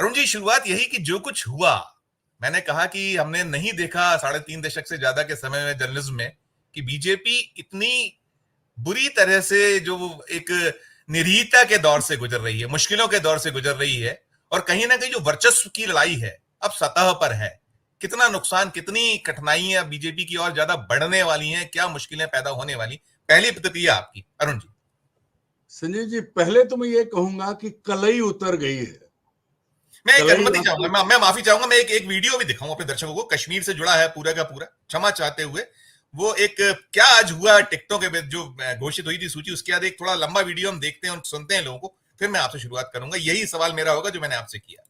अरुण जी, शुरुआत यही कि जो कुछ हुआ, मैंने कहा कि हमने नहीं देखा 3.5 दशक से ज्यादा के समय में जर्नलिज्म में कि बीजेपी इतनी बुरी तरह से जो एक निरीहता के दौर से गुजर रही है, मुश्किलों के दौर से गुजर रही है, और कहीं ना कहीं जो वर्चस्व की लड़ाई है अब सतह पर है। कितना नुकसान, कितनी कठिनाइयां बीजेपी की और ज्यादा बढ़ने वाली हैं, क्या मुश्किलें पैदा होने वाली। पहली प्रतिक्रिया आपकी अरुण जी। संजीव जी, पहले तो मैं ये कहूंगा कि कलई उतर गई है। मैं एक कलई अनुमति चाहूंगा, मैं माफी चाहूंगा, मैं एक वीडियो भी दिखाऊं अपने दर्शकों को, कश्मीर से जुड़ा है पूरा का पूरा, क्षमा चाहते हुए। वो एक क्या आज हुआ टिकटों के जो घोषित हुई थी सूची, उसके बाद एक थोड़ा लंबा वीडियो हम देखते हैं और सुनते हैं लोगों को, फिर मैं आपसे शुरुआत करूंगा। यही सवाल मेरा होगा जो मैंने आपसे किया।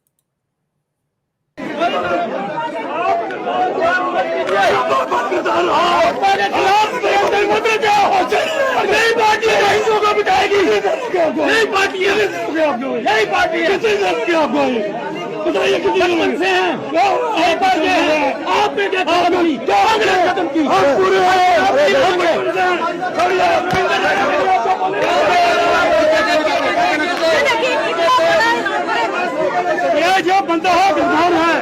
बताइए कितने मन से हैं आपने क्या कांग्रेस खत्म की ये जो बंदा है गद्दार है,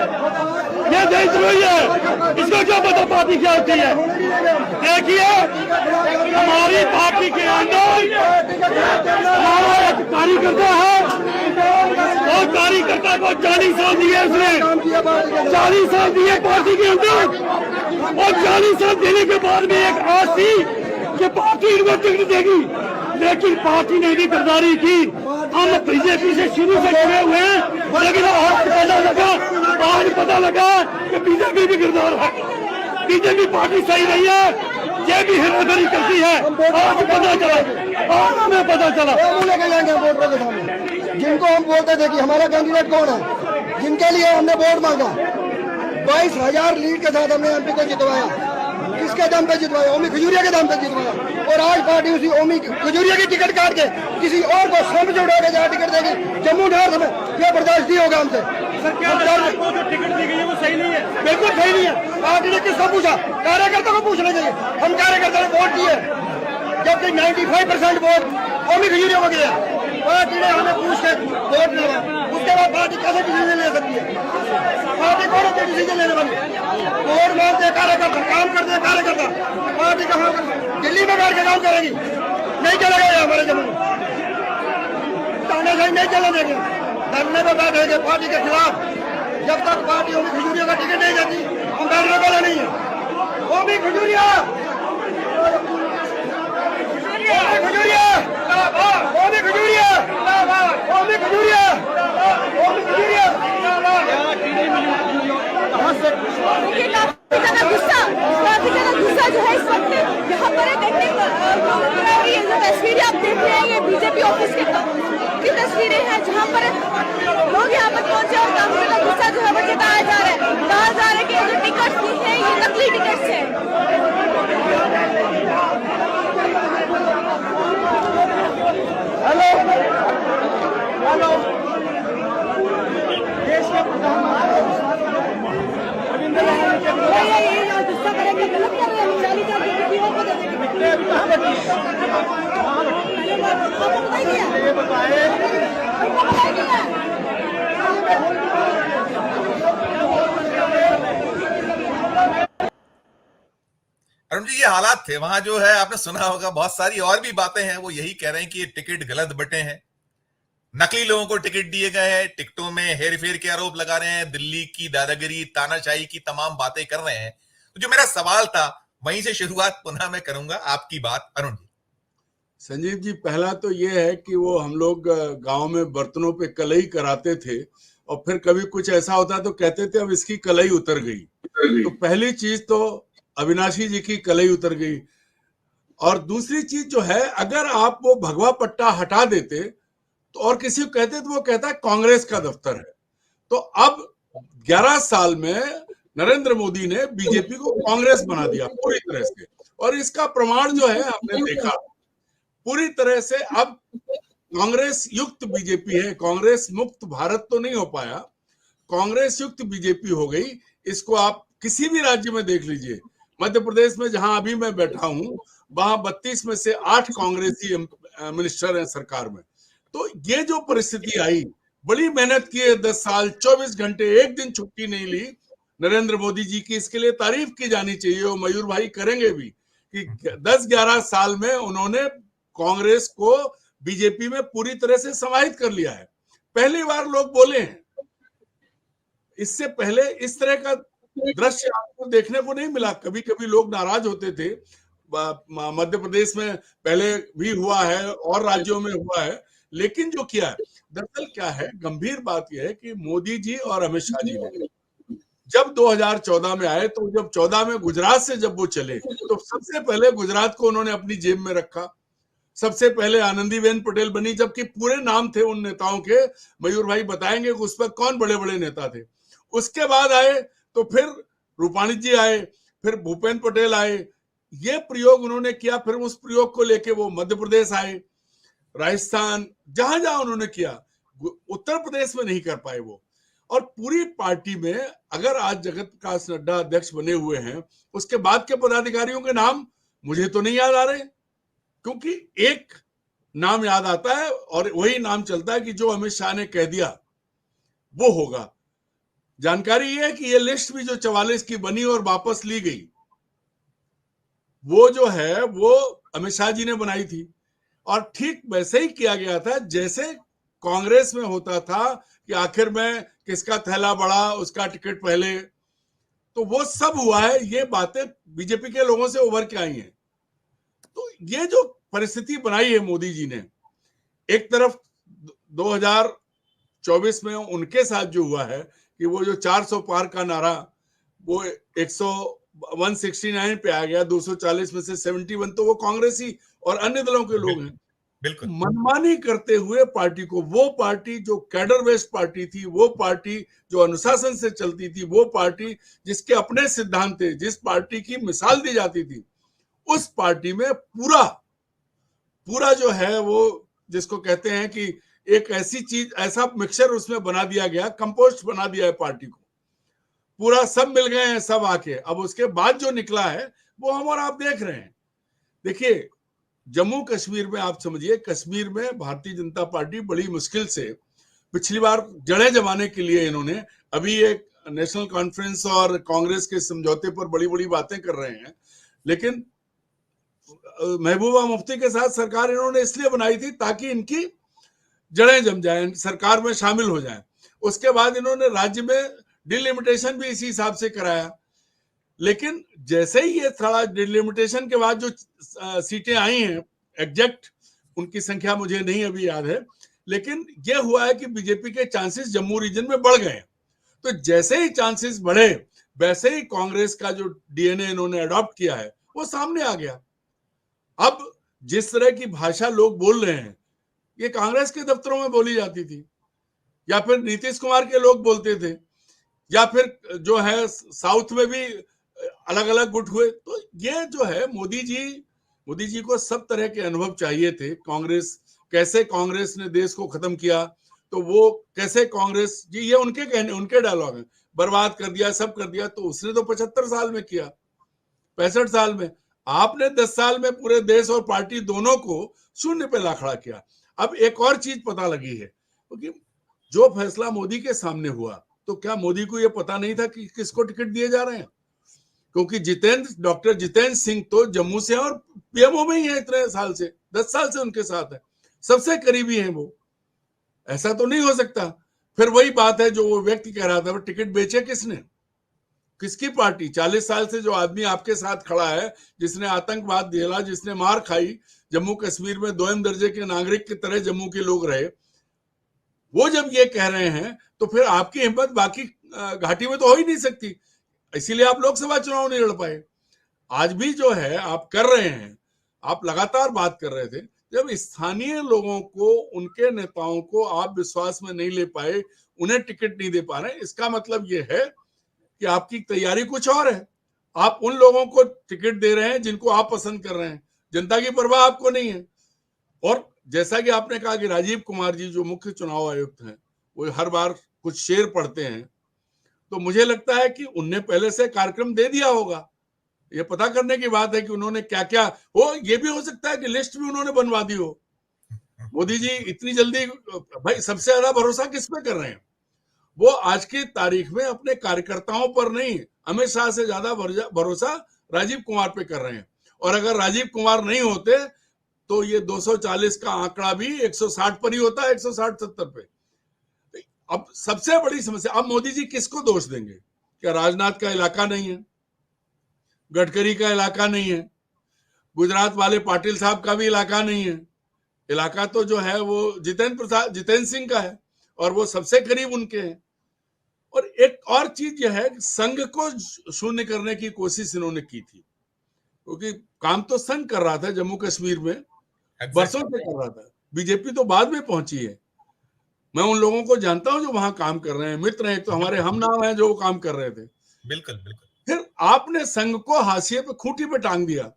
ये देशद्रोही है, इसको क्या पता पार्टी क्या होती है। देखिए हमारी पार्टी के अंदर हमारा एक कार्यकर्ता है और कार्यकर्ता को 40 साल दिए, उसने 40 साल दिए पार्टी के अंदर, और 40 साल देने के बाद में एक आस थी कि पार्टी इनको टिकट देगी, लेकिन पार्टी ने भी गद्दारी की। हम बीजेपी से शुरू से जुड़े हुए हैं, लेकिन आज पता लगा कि बीजेपी भी गद्दार है, बीजेपी पार्टी सही नहीं है, ये भी हिस्सेदारी करती है। आज पता चला, आज हमें पता चला। लेके जाएंगे वोटरों के सामने, जिनको हम बोलते थे कि हमारा कैंडिडेट कौन है, जिनके लिए हमने वोट मांगा, 22,000 लीड के साथ हमने एमपी को जितवाया। किसके दम पे जितवाया? ओमी खजूरिया के दम पे जितवाया। और आज पार्टी उसी ओमी खजूरिया की टिकट काट के किसी और को सम जोड़ा के जहाँ टिकट देगी जम्मू नॉर्थ में, यह बर्दाश्त नहीं होगा हमसे। जो टिकट दी गई है वो सही नहीं है, बिल्कुल सही नहीं है। पार्टी ने किसको पूछा? कार्यकर्ता को पूछना चाहिए। हम कार्यकर्ता ने वोट दिए, जबकि 95% वोट ओमी खजूरिया को दिया। पार्टी ने हमें पूछ के वोट दिया, उसके बाद पार्टी कैसे डिसीजन ले सकती है? पार्टी कौन सी डिसीजन लेने वाली? वोट मांगते कार्यकर्ता, काम करते कार्यकर्ता, पार्टी कहाँ दिल्ली में बैठ के काम करेगी? नहीं चलेगा ये हमारे जम्मू में, तानाशाही नहीं चलने देंगे। धरने में बैठेंगे पार्टी के खिलाफ। जब तक पार्टी ओमी खजूरिया का टिकट नहीं देती, हम बैठने वाले नहीं है। ओमी खजूरिया, ओमी खजूरिया, ओमी खजूरिया, ओमी खजूरिया, ओमी खजूरिया। काफी ज्यादा गुस्सा जो है इस वक्त यहाँ पर देखने को, ये जो तस्वीरें आप देख रहे हैं ये बीजेपी ऑफिस की तस्वीरें हैं, जहाँ पर लोग यहाँ पर पहुंचे और काफी ज्यादा गुस्सा जो है वो जताया जा रहा है। कहा जा रहा है कि जो टिकट दी है ये नकली टिकट है। हेलो हेलो, देश के प्रधानमंत्री गुस्सा करेंगे, गलत कर रहे हैं, 40 साल की किसी और को दे देंगे। ये बताए अरुण जी, ये हालात थे वहां, जो है आपने सुना होगा, बहुत सारी और भी बातें हैं, वो यही कह रहे हैं कि ये टिकट गलत बटे हैं, नकली लोगों को टिकट दिए गए हैं, टिकटों में हेरफेर के आरोप लगा रहे हैं, दिल्ली की दादागिरी, तानाशाही की तमाम बातें कर रहे हैं। तो जो मेरा सवाल था वहीं से शुरुआत पुनः मैं करूंगा, आपकी बात अरुण जी। संजीव जी, पहला तो ये है कि वो हम लोग गांव में बर्तनों पे कलई कराते थे और फिर कभी कुछ ऐसा होता तो कहते थे अब इसकी कलई उतर गई। तो पहली चीज तो अविनाशी जी की कलई उतर गई। और दूसरी चीज जो है, अगर आप वो भगवा पट्टा हटा देते तो और किसी को कहते तो वो कहता है कांग्रेस का दफ्तर है। तो अब 11 साल में नरेंद्र मोदी ने बीजेपी को कांग्रेस बना दिया पूरी तरह से, और इसका प्रमाण जो है हमने देखा पूरी तरह से। अब कांग्रेस युक्त बीजेपी है, कांग्रेस मुक्त भारत तो नहीं हो पाया, कांग्रेस युक्त बीजेपी हो गई। इसको आप किसी भी राज्य में देख लीजिए। मध्य प्रदेश में जहां अभी मैं बैठा हूं, वहां 32 में से 8 कांग्रेसी मिनिस्टर हैं सरकार में। तो ये जो परिस्थिति आई बड़ी मेहनत की है, 10 साल 24 घंटे, एक दिन छुट्टी नहीं ली नरेंद्र मोदी जी की। इसके लिए तारीफ की जानी चाहिए, और मयूर भाई करेंगे भी कि 10-11 साल में उन्होंने कांग्रेस को बीजेपी में पूरी तरह से समाहित कर लिया है। पहली बार लोग बोले हैं, इससे पहले इस तरह का दृश्य आपको देखने को नहीं मिला। कभी कभी लोग नाराज होते थे, मध्य प्रदेश में पहले भी हुआ है और राज्यों में हुआ है, लेकिन जो किया है, दरअसल क्या है, गंभीर बात यह है कि मोदी जी और अमित शाह जी ने जब 2014 में आए, तो जब 14 में गुजरात से जब वो चले, तो सबसे पहले गुजरात को उन्होंने अपनी जेब में रखा। सबसे पहले आनंदीबेन पटेल बनी, जबकि पूरे नाम थे उन नेताओं के, मयूर भाई बताएंगे कि उस पर कौन बड़े बड़े नेता थे। उसके बाद आए तो फिर रूपाणी जी आए, फिर भूपेंद्र पटेल आए। ये प्रयोग उन्होंने किया, फिर उस प्रयोग को लेके वो मध्य प्रदेश आए, राजस्थान, जहां जहां उन्होंने किया, उत्तर प्रदेश में नहीं कर पाए वो। और पूरी पार्टी में अगर आज जगत प्रकाश नड्डा अध्यक्ष बने हुए हैं, उसके बाद के पदाधिकारियों के नाम मुझे तो नहीं याद आ रहे, क्योंकि एक नाम याद आता है और वही नाम चलता है कि जो अमित शाह ने कह दिया वो होगा। जानकारी ये है कि ये लिस्ट भी जो 44 की बनी और वापस ली गई, वो जो है वो अमित शाह जी ने बनाई थी। और ठीक वैसे ही किया गया था जैसे कांग्रेस में होता था कि आखिर में किसका थैला बड़ा, उसका टिकट पहले। तो वो सब हुआ है, ये बातें बीजेपी के लोगों से उभर के आई हैं। तो ये जो परिस्थिति बनाई है मोदी जी ने, एक तरफ 2024 में उनके साथ जो हुआ है कि वो जो 400 पार का नारा, वो 169 पे आ गया, 240 में से 71 तो वो कांग्रेसी और अन्य दलों के लोग हैं। बिल्कुल मनमानी करते हुए पार्टी को, वो पार्टी जो कैडर बेस्ड पार्टी थी, वो पार्टी जो अनुशासन से चलती थी, वो पार्टी जिसके अपने सिद्धांत थे, जिस पार्टी की मिसाल दी जाती थी, उस पार्टी में पूरा जो है वो जिसको कहते हैं कि एक ऐसी चीज, ऐसा मिक्सचर उसमें बना दिया गया, कंपोस्ट बना दिया है पार्टी को, पूरा सब मिल गए हैं सब आके। अब उसके बाद जो निकला है वो हम और आप देख रहे हैं। देखिए, जम्मू कश्मीर में आप समझिए, कश्मीर में भारतीय जनता पार्टी बड़ी मुश्किल से, पिछली बार जड़ें जमाने के लिए इन्होंने, अभी एक नेशनल कॉन्फ्रेंस और कांग्रेस के समझौते पर बड़ी बड़ी बातें कर रहे हैं, लेकिन महबूबा मुफ्ती के साथ सरकार इन्होंने इसलिए बनाई थी ताकि इनकी जड़ें जम जाएं, सरकार में शामिल हो जाएं। उसके बाद इन्होंने राज्य में डिलिमिटेशन भी इसी हिसाब से कराया, लेकिन जैसे ही ये थोड़ा डिलिमिटेशन के बाद जो सीटें आई हैं, एग्जैक्ट उनकी संख्या मुझे नहीं अभी याद है, लेकिन ये हुआ है कि बीजेपी के चांसेस जम्मू रीजन में बढ़ गए। तो जैसे ही चांसेस बढ़े, वैसे ही कांग्रेस का जो डीएनए इन्होंने अडॉप्ट किया है वो सामने आ गया। अब जिस तरह की भाषा लोग बोल रहे हैं, ये कांग्रेस के दफ्तरों में बोली जाती थी, या फिर नीतीश कुमार के लोग बोलते थे, या फिर जो है साउथ में भी अलग अलग गुट हुए। तो ये जो है मोदी जी को सब तरह के अनुभव चाहिए थे। कैसे कांग्रेस ने देश को खत्म किया, तो वो कैसे कांग्रेस जी, ये उनके कहने, उनके डायलॉग हैं, बर्बाद कर दिया, सब कर दिया। तो उसने तो 75 साल में किया, 65 साल में। आपने 10 साल में पूरे देश और पार्टी दोनों को शून्य पे ला खड़ा किया। अब एक और चीज पता लगी है, क्योंकि जो फैसला मोदी के सामने हुआ, तो क्या मोदी को यह पता नहीं था कि किसको टिकट दिए जा रहे हैं? क्योंकि डॉक्टर जितेंद्र सिंह तो जम्मू से और पीएमओ में ही है इतने साल से, 10 साल से उनके साथ है, सबसे करीबी है वो। ऐसा तो नहीं हो सकता। फिर वही बात है जो वो व्यक्ति कह रहा था, टिकट बेचे किसने, किसकी पार्टी? 40 साल से जो आदमी आपके साथ खड़ा है, जिसने आतंकवाद झेला, जिसने मार खाई, जम्मू कश्मीर में दोयम दर्जे के नागरिक की तरह जम्मू के लोग रहे, वो जब ये कह रहे हैं तो फिर आपकी हिम्मत बाकी घाटी में तो हो ही नहीं सकती। इसीलिए आप लोकसभा चुनाव नहीं लड़ पाए। आज भी जो है आप कर रहे हैं, आप लगातार बात कर रहे थे, जब स्थानीय लोगों को, उनके नेताओं को आप विश्वास में नहीं ले पाए, उन्हें टिकट नहीं दे पा रहे, इसका मतलब ये है कि आपकी तैयारी कुछ और है। आप उन लोगों को टिकट दे रहे हैं जिनको आप पसंद कर रहे हैं, जनता की परवाह आपको नहीं है। और जैसा कि आपने कहा कि राजीव कुमार जी जो मुख्य चुनाव आयुक्त हैं, वो हर बार कुछ शेर पढ़ते हैं, तो मुझे लगता है कि उनने पहले से कार्यक्रम दे दिया होगा। ये पता करने की बात है कि उन्होंने क्या क्या हो। ये भी हो सकता है कि लिस्ट भी उन्होंने बनवा दी हो, मोदी जी इतनी जल्दी, भाई सबसे ज्यादा भरोसा किस पे कर रहे हैं? वो आज की तारीख में अपने कार्यकर्ताओं पर नहीं, अमित शाह से ज्यादा भरोसा राजीव कुमार पे कर रहे हैं। और अगर राजीव कुमार नहीं होते तो ये 240 का आंकड़ा भी 160 पर ही होता है, 160-70 पे। अब सबसे बड़ी समस्या, अब मोदी जी किसको दोष देंगे? क्या राजनाथ का इलाका नहीं है? गडकरी का इलाका नहीं है? गुजरात वाले पाटिल साहब का भी इलाका नहीं है? इलाका तो जो है वो जितेंद्र सिंह का है और वो सबसे करीब उनके हैं। और एक और चीज यह है कि संघ को शून्य करने की कोशिश इन्होंने की थी, क्योंकि काम तो संघ कर रहा था जम्मू कश्मीर में, बरसों से कर रहा था। बीजेपी तो बाद में पहुंची है। मैं उन लोगों को जानता हूं जो वहां काम कर रहे हैं, मित्र हैं, तो हमारे हम नाम हैं जो वो काम कर रहे थे। बिल्कुल बिल्कुल। फिर आपने संघ को हाशिए पे, खूंटी पे टांग दिया।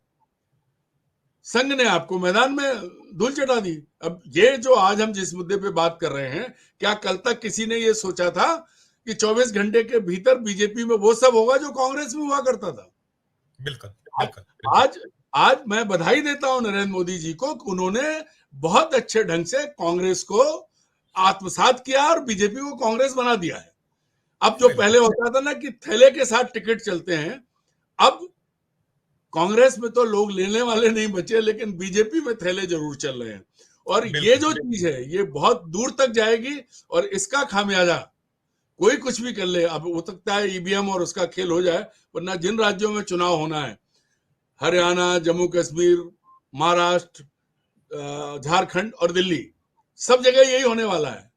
संघ ने आपको मैदान में धूल चटा दी। अब ये जो आज हम जिस मुद्दे पे बात कर रहे हैं, क्या कल तक किसी ने ये सोचा था कि 24 घंटे के भीतर बीजेपी में वो सब होगा जो कांग्रेस में हुआ करता था? बिल्कुल बिल्कुल। आज मैं बधाई देता हूं नरेंद्र मोदी जी को, उन्होंने बहुत अच्छे ढंग से कांग्रेस को आत्मसात किया और बीजेपी को कांग्रेस बना दिया है। अब जो पहले होता था ना कि थैले के साथ टिकट चलते हैं, अब कांग्रेस में तो लोग लेने वाले नहीं बचे, लेकिन बीजेपी में थैले जरूर चल रहे हैं। और ये जो चीज है ये बहुत दूर तक जाएगी और इसका खामियाजा कोई कुछ भी कर ले, अब हो सकता है ईवीएम और उसका खेल हो जाए, वरना जिन राज्यों में चुनाव होना है, हरियाणा, जम्मू कश्मीर, महाराष्ट्र, झारखंड और दिल्ली, सब जगह यही होने वाला है।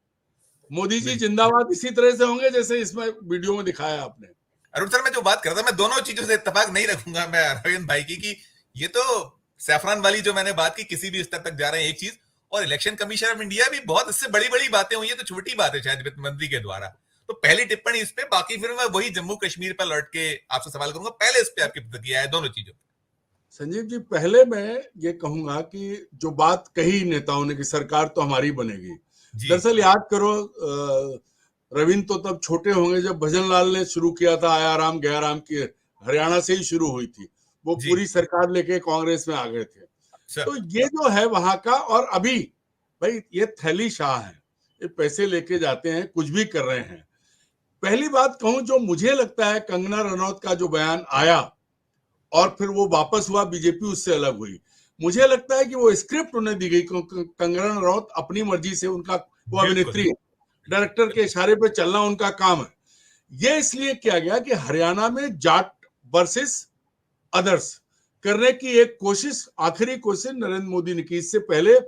मोदी जी जिंदाबाद इसी तरह से होंगे जैसे इसमें वीडियो में दिखाया आपने। अरुण सर, मैं जो बात कर रहा था, मैं दोनों चीजों से इत्तेफाक नहीं रखूंगा मैं अरविंद भाई की ये तो सैफरान वाली जो मैंने बात की, किसी भी स्तर तक जा रहे हैं, एक चीज। और इलेक्शन कमीशन ऑफ इंडिया भी बहुत इससे बड़ी बड़ी बातें हुई है, तो छोटी बात है शायद वित्त मंत्री के द्वारा। तो पहली टिप्पणी इस पे, बाकी फिर मैं वही जम्मू कश्मीर पर लौट के आपसे सवाल करूंगा। पहले इस पे आपकी प्रतिक्रिया है दोनों चीजों। संजीव जी, पहले मैं ये कहूंगा कि जो बात कही नेताओं ने कि सरकार तो हमारी बनेगी, दरअसल याद करो रविंद्र तो तब छोटे होंगे जब भजनलाल ने शुरू किया था आया राम गया राम की, हरियाणा से ही शुरू हुई थी, वो पूरी सरकार लेके कांग्रेस में आ गए थे। तो ये जो है वहां का, और अभी भाई ये थैली शाह है, ये पैसे लेके जाते हैं, कुछ भी कर रहे हैं। पहली बात कहूं, जो मुझे लगता है कंगना रनौत का जो बयान आया और फिर वो वापस हुआ, बीजेपी उससे अलग हुई, मुझे लगता है कि वो स्क्रिप्ट उन्हें दी गई। कंगना रनौत अपनी मर्जी से, उनका वो अभिनेत्री, डायरेक्टर के इशारे पे चलना उनका काम है। ये इसलिए किया गया कि हरियाणा में जाट वर्सेस अदर्स करने की एक कोशिश, आखिरी कोशिश नरेंद्र मोदी ने की। इससे पहले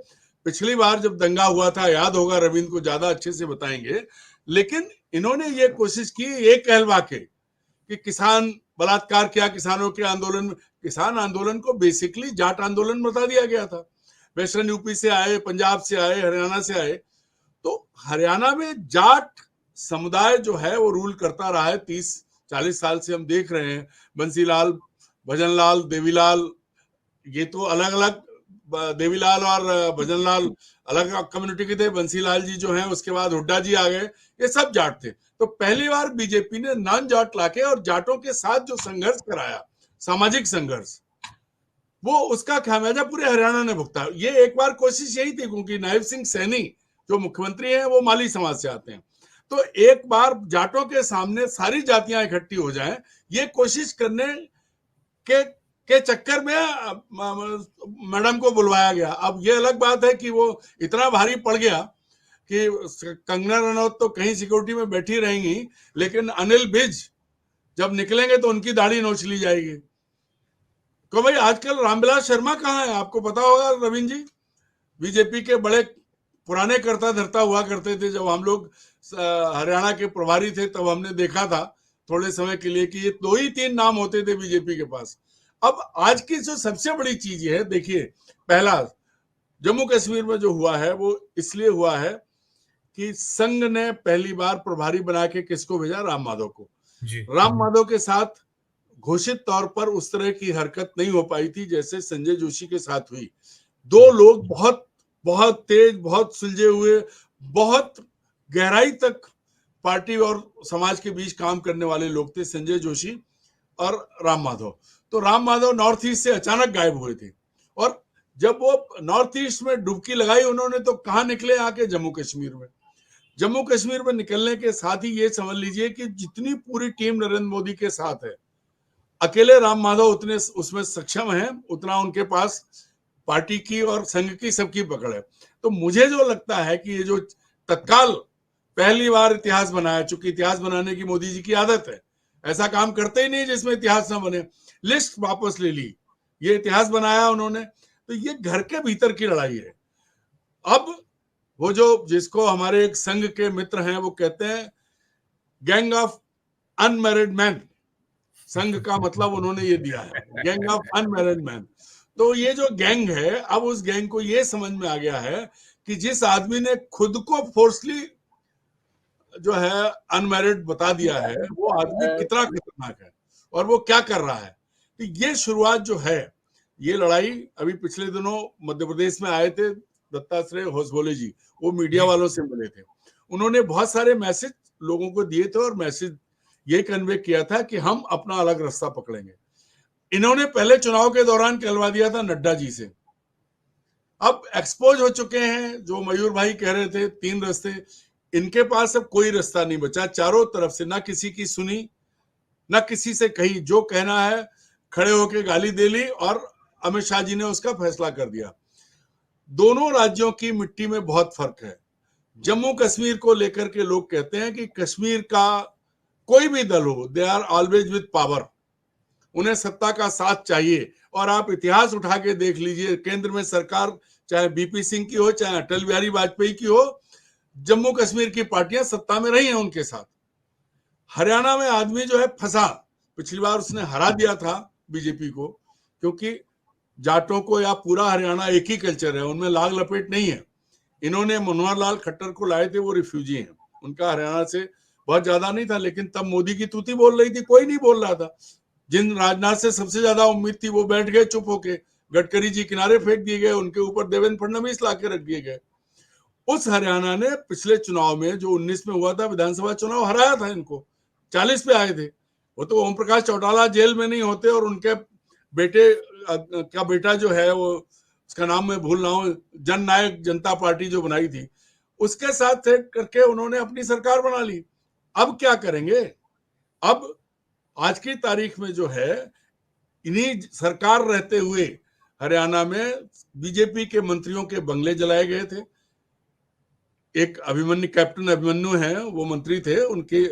पिछली बार जब दंगा हुआ था, याद होगा, रविंद्र को ज्यादा अच्छे से बताएंगे, लेकिन इन्होंने ये कोशिश की एक कहलवा के कि किसान बलात्कार किया, किसानों के आंदोलन, किसान आंदोलन को बेसिकली जाट आंदोलन बता दिया गया था। वेस्टर्न यूपी से आए, पंजाब से आए, हरियाणा से आए, तो हरियाणा में जाट समुदाय जो है वो रूल करता रहा है 30-40 साल से। हम देख रहे हैं बंसीलाल, भजनलाल, देवीलाल, ये तो अलग अलग, देवीलाल और भजनलाल अलग कम्युनिटी के थे, बंसीलाल जी जो हैं, उसके बाद हुड्डा जी आ गए, ये सब जाट थे। तो पहली बार बीजेपी ने नॉन जाट लाके और जाटों के साथ जो संघर्ष कराया, सामाजिक संघर्ष, वो उसका खामियाजा पूरे हरियाणा ने भुगता। ये एक बार कोशिश यही थी, क्योंकि नायब सिंह सैनी जो मुख्यमंत्री हैं वो माली समाज से आते हैं, तो एक बार जाटों के सामने सारी जातियां इकट्ठी हो जाएं, ये कोशिश करने के चक्कर में मैडम को बुलवाया गया। अब ये अलग बात है कि वो इतना भारी पड़ गया कि कंगना रनौत तो कहीं सिक्योरिटी में बैठी रहेंगी, लेकिन अनिल विज जब निकलेंगे तो उनकी दाढ़ी नोच ली जाएगी। तो भाई आजकल रामविलास शर्मा कहाँ है, आपको पता होगा रविंद्र जी, बीजेपी के बड़े पुराने करता धरता हुआ करते थे। जब हम लोग हरियाणा के प्रभारी थे तब हमने देखा था थोड़े समय के लिए कि ये 2 ही 3 नाम होते थे बीजेपी के पास। अब आज की जो सबसे बड़ी चीज है, देखिए, पहला जम्मू कश्मीर में जो हुआ है वो इसलिए हुआ है कि संघ ने पहली बार प्रभारी बना के किसको भेजा, राम माधव को। राम माधव के साथ घोषित तौर पर उस तरह की हरकत नहीं हो पाई थी जैसे संजय जोशी के साथ हुई। 2 लोग बहुत बहुत तेज, बहुत सुलझे हुए, बहुत गहराई तक पार्टी और समाज के बीच काम करने वाले लोग थे, संजय जोशी और राम माधव। तो राम माधव नॉर्थ ईस्ट से अचानक गायब हुए थे, और जब वो नॉर्थ ईस्ट में डुबकी लगाई उन्होंने तो कहाँ निकले आके जम्मू कश्मीर में। जम्मू कश्मीर में निकलने के साथ ही ये समझ लीजिए कि जितनी पूरी टीम नरेंद्र मोदी के साथ है, अकेले राम माधव उतने उसमें सक्षम हैं, उतना उनके पास पार्टी की और संघ की सबकी पकड़ है। तो मुझे जो लगता है कि ये जो तत्काल पहली बार इतिहास बनाया, चूंकि इतिहास बनाने की मोदी जी की आदत है, ऐसा काम करते ही नहीं जिसमें इतिहास ना बने, लिस्ट वापस ले ली, ये इतिहास बनाया उन्होंने। तो ये घर के भीतर की लड़ाई है। अब वो जो जिसको हमारे एक संघ के मित्र हैं वो कहते हैं गैंग ऑफ अनमैरिड मैन, संघ का मतलब उन्होंने ये दिया है, गैंग ऑफ अनमैरिड मैन। तो ये जो गैंग है, अब उस गैंग को ये समझ में आ गया है कि जिस आदमी ने खुद को फोर्सली जो है अनमैरिड बता दिया है, वो आदमी कितना खतरनाक है और वो क्या कर रहा है। तो ये शुरुआत जो है, ये लड़ाई अभी पिछले दिनों मध्य प्रदेश में आए थे दत्तात्रेय होसबोले जी, वो मीडिया वालों से मिले थे, उन्होंने बहुत सारे मैसेज लोगों को दिए थे और मैसेज ये कन्वे किया था कि हम अपना अलग रास्ता पकड़ेंगे। इन्होंने पहले चुनाव के दौरान कहलवा दिया था नड्डा जी से, अब एक्सपोज हो चुके हैं। जो मयूर भाई कह रहे थे 3 रास्ते, इनके पास अब कोई रास्ता नहीं बचा, चारों तरफ से ना किसी की सुनी, ना किसी से कही, जो कहना है खड़े होके गाली दे ली और अमित शाह जी ने उसका फैसला कर दिया। दोनों राज्यों की मिट्टी में बहुत फर्क है। जम्मू कश्मीर को लेकर के लोग कहते हैं कि कश्मीर का कोई भी दल हो, they are always with power, उन्हें सत्ता का साथ चाहिए। और आप इतिहास उठा के देख लीजिए, केंद्र में सरकार चाहे बीपी सिंह की हो, चाहे अटल बिहारी वाजपेयी की हो, जम्मू कश्मीर की पार्टियां सत्ता में रही हैं उनके साथ। हरियाणा में आदमी जो है फंसा, पिछली बार उसने हरा दिया था बीजेपी को, क्योंकि जाटों को या पूरा हरियाणा एक ही कल्चर है, उनमें लाग लपेट नहीं है। इन्होंने मनोहर लाल खट्टर को लाए थे, वो रिफ्यूजी हैं, उनका हरियाणा से बहुत ज्यादा नहीं था, लेकिन तब मोदी की तूती बोल रही थी, कोई नहीं बोल रहा था। जिन राजनाथ से सबसे ज्यादा उम्मीद थी वो बैठ गए चुप होके, गडकरी जी किनारे फेंक दिए गए, उनके ऊपर देवेंद्र फडणवीस ला के रख दिए गए। उस हरियाणा ने पिछले चुनाव में जो 19 में हुआ था विधानसभा चुनाव, हराया था इनको, 40 पे आए थे। वो तो ओम प्रकाश चौटाला जेल में नहीं होते और उनके बेटे का बेटा जो है, वो उसका नाम मैं भूल रहा हूँ, जन नायक जनता पार्टी जो बनाई थी, उसके साथ करके उन्होंने अपनी सरकार बना ली। अब क्या करेंगे? अब आज की तारीख में जो है, इन्हीं सरकार रहते हुए हरियाणा में बीजेपी के मंत्रियों के बंगले जलाए गए थे। एक अभिमन्यु, कैप्टन अभिमन्यु हैं, वो मंत्री थे, उनके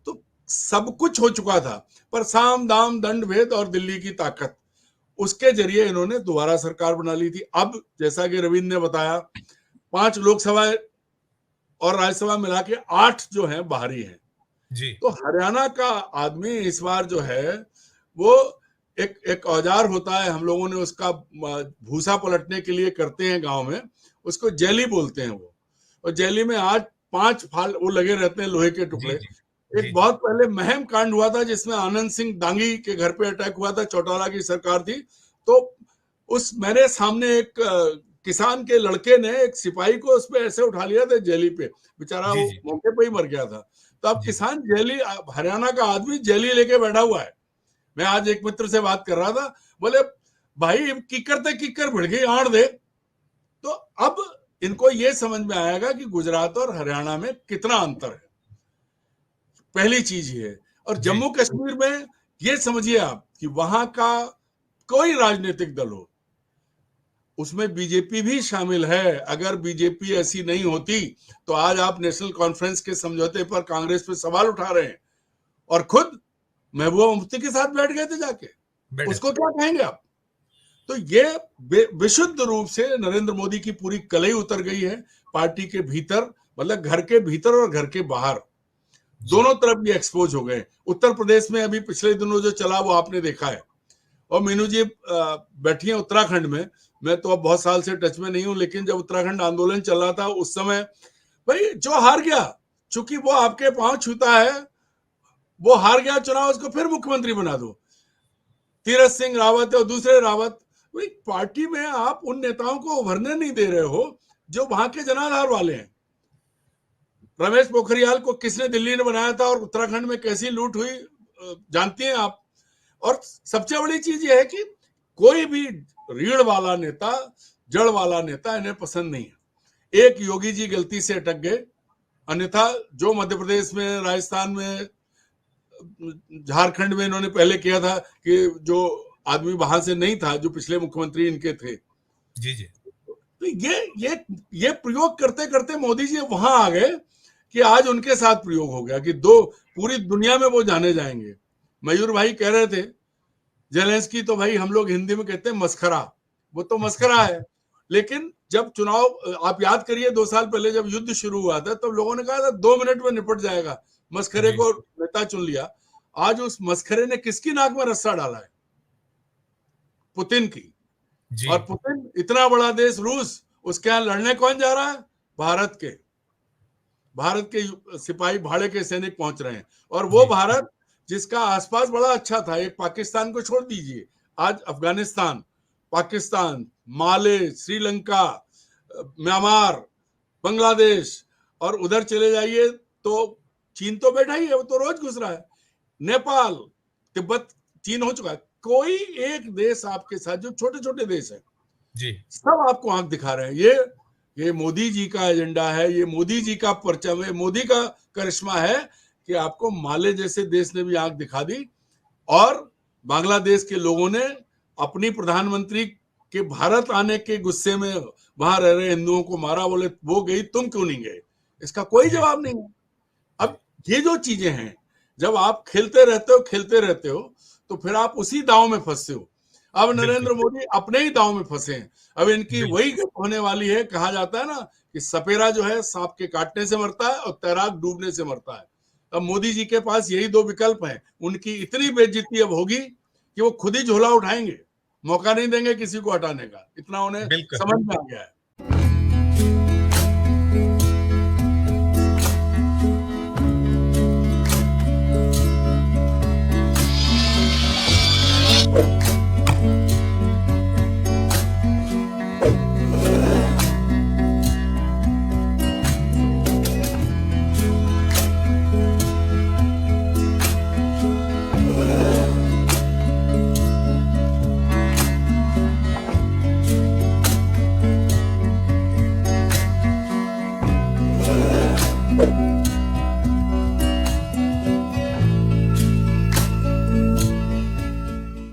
तो सब कुछ हो चुका था, पर साम दाम दंड भेद और दिल्ली की ताकत, उसके जरिए इन्होंने दोबारा सरकार बना ली थी। अब जैसा कि रविंद्र ने बताया, 5 लोकसभा और राज्यसभा मिला के 8 जो हैं बाहरी हैं जी। तो हरियाणा का आदमी इस बार जो है वो एक औजार होता है, हम लोगों ने उसका भूसा पलटने के लिए करते हैं गांव में, उसको जेली बोलते हैं वो, और जेली में आज 5 फाल वो लगे रहते हैं, लोहे के टुकड़े। एक बहुत पहले महम कांड हुआ था जिसमें आनंद सिंह दांगी के घर पे अटैक हुआ था, चौटाला की सरकार थी, तो उस मेरे सामने एक किसान के लड़के ने एक सिपाही को उस पे ऐसे उठा लिया था जेली पे, बेचारा वो मौके पे ही मर गया था। तो अब किसान जेली, हरियाणा का आदमी जेली लेके बैठा हुआ है। मैं आज एक मित्र से बात कर रहा था, बोले भाई कीकर भिड़ गई आड़ दे। तो अब इनको ये समझ में आएगा कि गुजरात और हरियाणा में कितना अंतर है, पहली चीज ये है। और जम्मू कश्मीर में ये समझिए आप कि वहां का कोई राजनीतिक दल हो, उसमें बीजेपी भी शामिल है। अगर बीजेपी ऐसी नहीं होती तो आज आप नेशनल कॉन्फ्रेंस के समझौते पर कांग्रेस पे सवाल उठा रहे हैं, और खुद महबूबा मुफ्ती के साथ बैठ गए थे जाके, उसको क्या कहेंगे आप? तो ये विशुद्ध रूप से नरेंद्र मोदी की पूरी कलई उतर गई है पार्टी के भीतर, मतलब घर के भीतर और घर के बाहर, दोनों तरफ ये एक्सपोज हो गए। उत्तर प्रदेश में अभी पिछले दिनों जो चला वो आपने देखा है, और मीनू जी बैठी है उत्तराखंड में, मैं तो अब बहुत साल से टच में नहीं हूं, लेकिन जब उत्तराखंड आंदोलन चल रहा था उस समय भाई जो हार गया, चूंकि वो आपके पांव छूता है, वो हार गया चुनाव, उसको फिर मुख्यमंत्री बना दो। तीरथ सिंह रावत और दूसरे रावत, भाई पार्टी में आप उन नेताओं को उभरने नहीं दे रहे हो जो वहां के जनाधार वाले हैं। रमेश पोखरियाल को किसने दिल्ली ने बनाया था और उत्तराखंड में कैसी लूट हुई जानती हैं आप। और सबसे बड़ी चीज ये है कि कोई भी रीढ़ वाला नेता, जड़ वाला नेता इन्हें पसंद नहीं है। एक योगी जी गलती से अटक गए, अन्यथा जो मध्य प्रदेश में, राजस्थान में, झारखंड में इन्होंने पहले किया था कि जो आदमी वहां से नहीं था, जो पिछले मुख्यमंत्री इनके थे, जी जी, तो ये प्रयोग करते करते मोदी जी वहां आ गए कि आज उनके साथ प्रयोग हो गया कि पूरी दुनिया में वो जाने जाएंगे। मयूर भाई कह रहे थे जेलेंस्की तो भाई हम लोग हिंदी में कहते हैं मस्खरा, वो तो मस्खरा है। लेकिन जब चुनाव, आप याद करिए 2 साल पहले जब युद्ध शुरू हुआ था, तब तो लोगों ने कहा था 2 मिनट में निपट जाएगा, मस्खरे को नेता चुन लिया। आज उस मस्खरे ने किसकी नाक में रस्सा डाला है? पुतिन की। और पुतिन इतना बड़ा देश रूस, उसके यहां लड़ने कौन जा रहा है? भारत के सिपाही भाड़े के सैनिक पहुंच रहे हैं। और वो भारत जिसका आसपास बड़ा अच्छा था, एक पाकिस्तान को छोड़ दीजिए, आज अफगानिस्तान, पाकिस्तान, माले, श्रीलंका, म्यांमार, बांग्लादेश, और उधर चले जाइए तो चीन तो बैठा ही है, वो तो रोज घुस रहा है, नेपाल, तिब्बत, चीन हो चुका है। कोई एक देश आपके साथ, जो छोटे छोटे देश है जी, सब आपको आंख दिखा रहे हैं। ये मोदी जी का एजेंडा है, ये मोदी जी का परचम है, मोदी का करिश्मा है कि आपको माले जैसे देश ने भी आंख दिखा दी। और बांग्लादेश के लोगों ने अपनी प्रधानमंत्री के भारत आने के गुस्से में वहां रह रहे हिंदुओं को मारा, बोले वो गई तुम क्यों नहीं गए? इसका कोई जवाब नहीं है। अब ये जो चीजें हैं, जब आप खेलते रहते हो तो फिर आप उसी दांव में फंसते हो। अब नरेंद्र मोदी अपने ही दांव में फंसे हैं। अब इनकी वही होने वाली है, कहा जाता है ना कि सपेरा जो है सांप के काटने से मरता है और तैराक डूबने से मरता है। अब मोदी जी के पास यही 2 विकल्प हैं। उनकी इतनी बेइज्जती अब होगी कि वो खुद ही झोला उठाएंगे, मौका नहीं देंगे किसी को हटाने का, इतना उन्हें समझ में आ गया है।